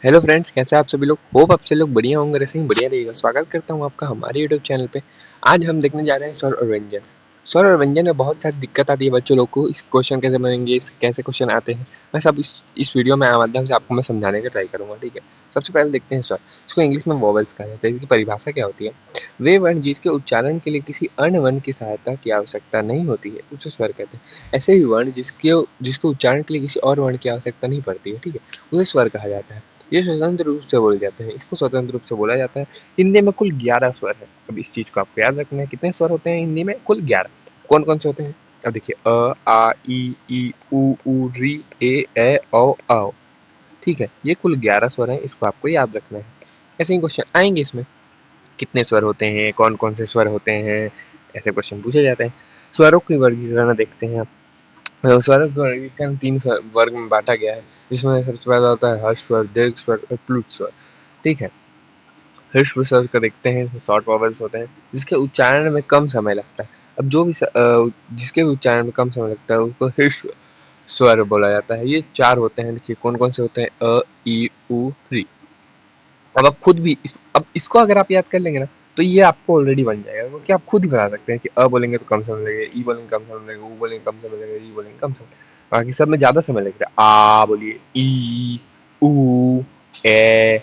Hello friends, कैसे हैं आप सभी लोग। होप आप सभी लोग बढ़िया होंगे, ऐसे ही बढ़िया रहिएगा। स्वागत करता हूं आपका हमारे यूट्यूब चैनल पे। आज हम देखने जा रहे हैं स्वर और व्यंजन। स्वर और व्यंजन में बहुत सारी दिक्कत आती है बच्चों लोग को। इस क्वेश्चन कैसे बनेंगे, इस कैसे क्वेश्चन आते हैं, मैं सब इस वीडियो में माध्यम से आपको मैं समझाने का ट्राई करूंगा। ठीक है, सबसे पहले देखते हैं स्वर। इसको इंग्लिश में वोवेल्स कहा जाता है। इसकी परिभाषा क्या होती है? वे वर्ण जिसके उच्चारण के लिए किसी अन्य वर्ण की सहायता की आवश्यकता नहीं होती है, उसे स्वर कहते हैं। ऐसे ही वर्ण जिसके उच्चारण के लिए किसी और वर्ण की आवश्यकता नहीं पड़ती है, ठीक है, उसे स्वर कहा जाता है। ये स्वतंत्र रूप से बोले जाते हैं। इसको स्वतंत्र रूप से बोला जाता है। हिंदी में कुल 11 स्वर है। अब इस चीज को आपको याद रखना है, कितने स्वर होते हैं हिंदी में? कुल 11। कौन कौन से होते हैं? अब देखिए, अ, आ, ई, उ, री, ए, औ। ठीक है, ये कुल 11 स्वर हैं। इसको आपको याद रखना है। ऐसे ही क्वेश्चन आएंगे इसमें, कितने स्वर होते हैं, कौन कौन से स्वर होते हैं, ऐसे क्वेश्चन पूछे जाते हैं। स्वरों की वर्गीकरण देखते हैं आप। स्वरों का वर्गीकरण 3 वर्ग में बांटा गया है, जिसमें सबसे पहला होता है हर्ष स्वर, दीर्घ स्वर और प्लुत स्वर। ठीक है, हर्ष स्वर का देखते हैं, इसमें शॉर्ट वॉवेल्स होते हैं जिसके उच्चारण में कम समय लगता है। अब जो भी जिसके भी उच्चारण में कम समय लगता है उसको हर्ष स्वर बोला जाता है। ये 4 होते हैं। देखिए कौन कौन से होते हैं, अ, ई, उ, री। अब आप खुद भी अब इसको अगर आप याद कर लेंगे ना, तो ये आपको ऑलरेडी बन जाएगा, क्योंकि आप खुद ही बता सकते हैं कि अ बोलेंगे तो कम समय लगेगा, ई बोलेंगे कम समय लगेगा, उ बोलेंगे कम समय लगेगा, री बोलेंगे कम समय। बाकी सब में ज्यादा समय लगता है। आ बोलिए, ई, उ, ए।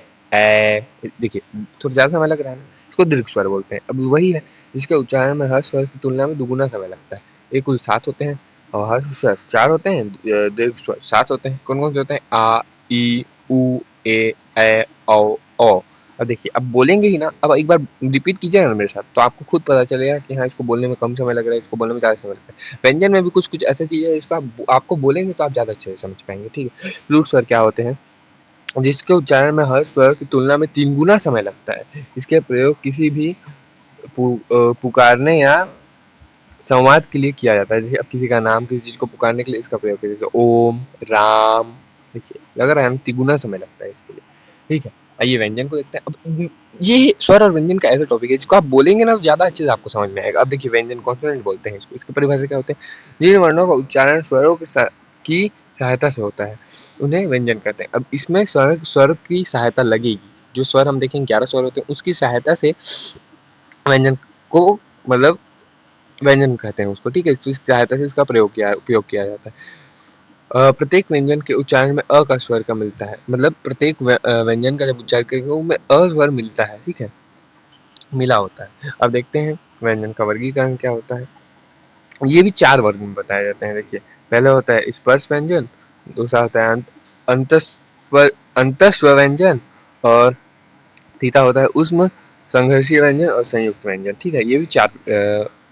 देखिए थोड़ा ज्यादा समय लग रहा है ना, इसको दीर्घ स्वर बोलते हैं। अब वही है जिसके उच्चारण में हर स्वर की तुलना में दुगुना समय लगता है। ये कुल 7 होते हैं और हर स्वर 4 होते हैं, दीर्घ स्वर 7 होते हैं। कौन कौन से होते हैं? आ, ई, उ, ए, औ। अब देखिए, अब बोलेंगे ही ना, अब एक बार रिपीट कीजिएगा ना मेरे साथ, तो आपको खुद पता चलेगा कि हाँ, इसको बोलने में कम समय लग रहा है, इसको बोलने में ज़्यादा समय लगता है। व्यंजन में भी कुछ कुछ ऐसी चीज़ें है जिसको आपको बोलेंगे तो आप ज़्यादा अच्छे से समझ पाएंगे। ठीक है, फ्लूट स्वर क्या होते हैं? जिसके उच्चारण में हर स्वर की तुलना में 3 गुना समय लगता है। इसके प्रयोग किसी भी पुकारने या संवाद के लिए किया जाता है। जैसे अब किसी का नाम, किसी चीज को पुकारने के लिए इसका प्रयोग किया, जैसे ओम, राम। देखिए लग रहा है ना, तिगुना समय लगता है इसके लिए। ठीक है, आइए व्यंजन को देखते हैं। अब ये स्वर और व्यंजन का ऐसा टॉपिक है जिसको आप बोलेंगे ना तो ज्यादा अच्छे से आपको समझ में आएगा। अब देखिए, व्यंजन कॉन्सोनेंट बोलते हैं इसको। इसकी परिभाषा क्या होते हैं? जिन वर्णों का उच्चारण स्वरों की सहायता से होता है उन्हें व्यंजन कहते हैं। अब इसमें स्वर स्वर की सहायता लगेगी। जो स्वर हम देखेंगे 11 स्वर होते हैं, उसकी सहायता से व्यंजन को, मतलब व्यंजन कहते हैं उसको। ठीक है, तो इस सहायता से इसका उपयोग किया जाता है। प्रत्येक व्यंजन के उच्चारण में अ का स्वर का मिलता है, मतलब प्रत्येक व्यंजन का जब उच्चारण करेंगे उसमें अ स्वर मिलता है। ठीक है, मिला होता है। अब देखते हैं व्यंजन का वर्गीकरण क्या होता है। ये भी 4 वर्ग में बताए जाते हैं। देखिए, पहला होता है स्पर्श व्यंजन, दूसरा होता है अंतस्वर व्यंजन, और तीसरा होता है उष्म संघर्षीय व्यंजन और संयुक्त व्यंजन। ठीक है, ये भी 4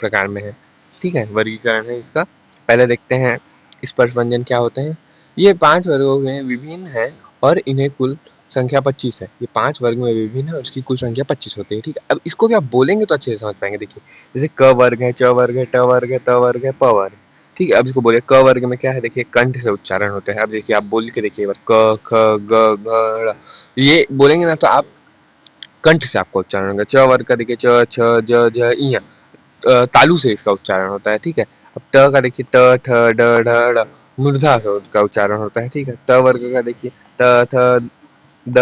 प्रकार में है। ठीक है, वर्गीकरण है इसका। पहले देखते हैं स्पर्श व्यंजन क्या होते हैं। ये 5 वर्गों में विभिन्न है और इन्हें कुल संख्या 25 है। ये 5 वर्ग में विभिन्न है और इसकी कुल संख्या 25 होती है। ठीक है, अब इसको भी आप बोलेंगे तो अच्छे से समझ पाएंगे। देखिए, जैसे क वर्ग है, च वर्ग है, ट वर्ग है, त वर्ग है, प वर्ग। ठीक है, अब इसको बोलिए। क वर्ग में क्या है? देखिए, कंठ से उच्चारण होते हैं। अब देखिए, आप बोल के देखिए एक बार, क, ख, ग, घ, ड़। ये बोलेंगे ना तो आप कंठ से आपका उच्चारण होगा। च वर्ग का देखिए, च, छ, ज, झ, इया। तालु से इसका उच्चारण होता है। ठीक है, अब ट का देखिए, ट, ठ, ड, ढ, ड़। मूर्धा से उसका उच्चारण होता है। ठीक है, त वर्ग का देखिए, त, थ, द,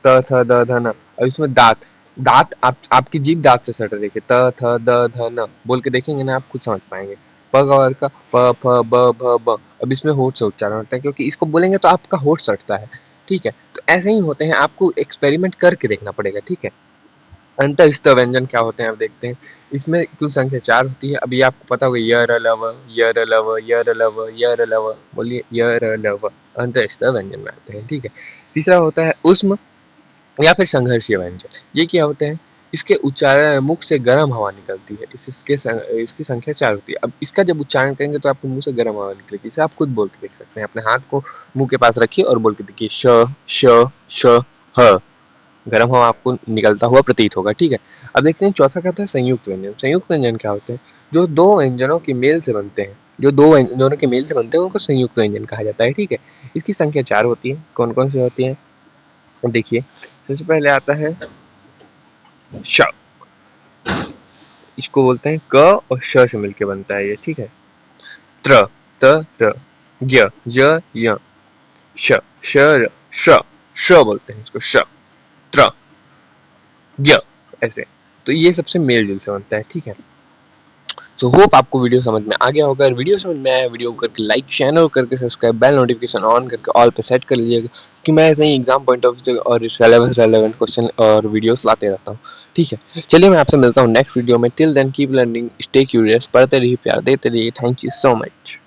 त, थ, द, ध, न। अब इसमें दांत, दांत आपकी जीभ दांत से सट रही है। देखिए, त, थ, द, ध, न। बोल के देखेंगे ना, आप खुद समझ पाएंगे। प का वर्ग का प, फ, ब, भ, ब। अब इसमें होठ से उच्चारण होता है, क्योंकि इसको बोलेंगे तो आपका होठ सटता है। ठीक है, तो ऐसे ही होते हैं, आपको एक्सपेरिमेंट करके देखना पड़ेगा। ठीक है, अंतःस्थ व्यंजन क्या होते हैं आप देखते हैं। इसमें कुल संख्या 4 होती है। अब ये आपको पता होगा, य, र, ल, व, य, र, ल, व, य, र, ल, व, य, र, ल, व। बोलिए, य, र, ल, व। अंतःस्थ व्यंजन में आते हैं। ठीक है, तीसरा होता है उष्म या फिर संघर्षीय व्यंजन। ये क्या होते हैं? इसके उच्चारण में मुख से गर्म हवा निकलती है। इसकी संख्या 4 होती है। अब इसका जब उच्चारण करेंगे तो आपके मुंह से गर्म हवा निकलेगी। इसे आप खुद बोल के देख सकते हैं। अपने हाथ को मुंह के पास रखिए और बोल के देखिए, श, श, श, ह। गर्म हवा आपको निकलता हुआ प्रतीत होगा। ठीक है, अब देखते हैं चौथा क्या होता है, संयुक्त व्यंजन। संयुक्त व्यंजन क्या होते हैं? जो दो व्यंजनों के मेल से बनते हैं, जो दो व्यंजनों के मेल से बनते हैं उनको संयुक्त व्यंजन कहा जाता है। ठीक है, इसकी संख्या 4 होती है। कौन कौन सी होती है? देखिए, सबसे पहले आता है श। इसको बोलते हैं क और श से मिलके बनता है ये। ठीक है, त्र, त, र, ज्ञ, ज, य, श, श, र, श। श बोलते हैं इसको, श, त्र, य, ऐसे। तो ये सबसे मेल जोल से बनता है, ठीक है। सो होप आपको वीडियो समझ में आ गया होगा। अगर वीडियो समझ में आया, वीडियो को करके लाइक, चैनल करके सब्सक्राइब, बेल नोटिफिकेशन ऑन करके ऑल पे सेट कर लीजिएगा, क्योंकि मैं ऐसे ही एग्जाम पॉइंट ऑफ व्यू और रेलेवेंट क्वेश्चन और वीडियोस लाते रहता हूँ, ठीक है। चलिए मैं आपसे मिलता हूँ नेक्स्ट वीडियो में। Till then keep learning, stay curious, पढ़ते रहिए, प्यार देते रहिए। Thank you so much.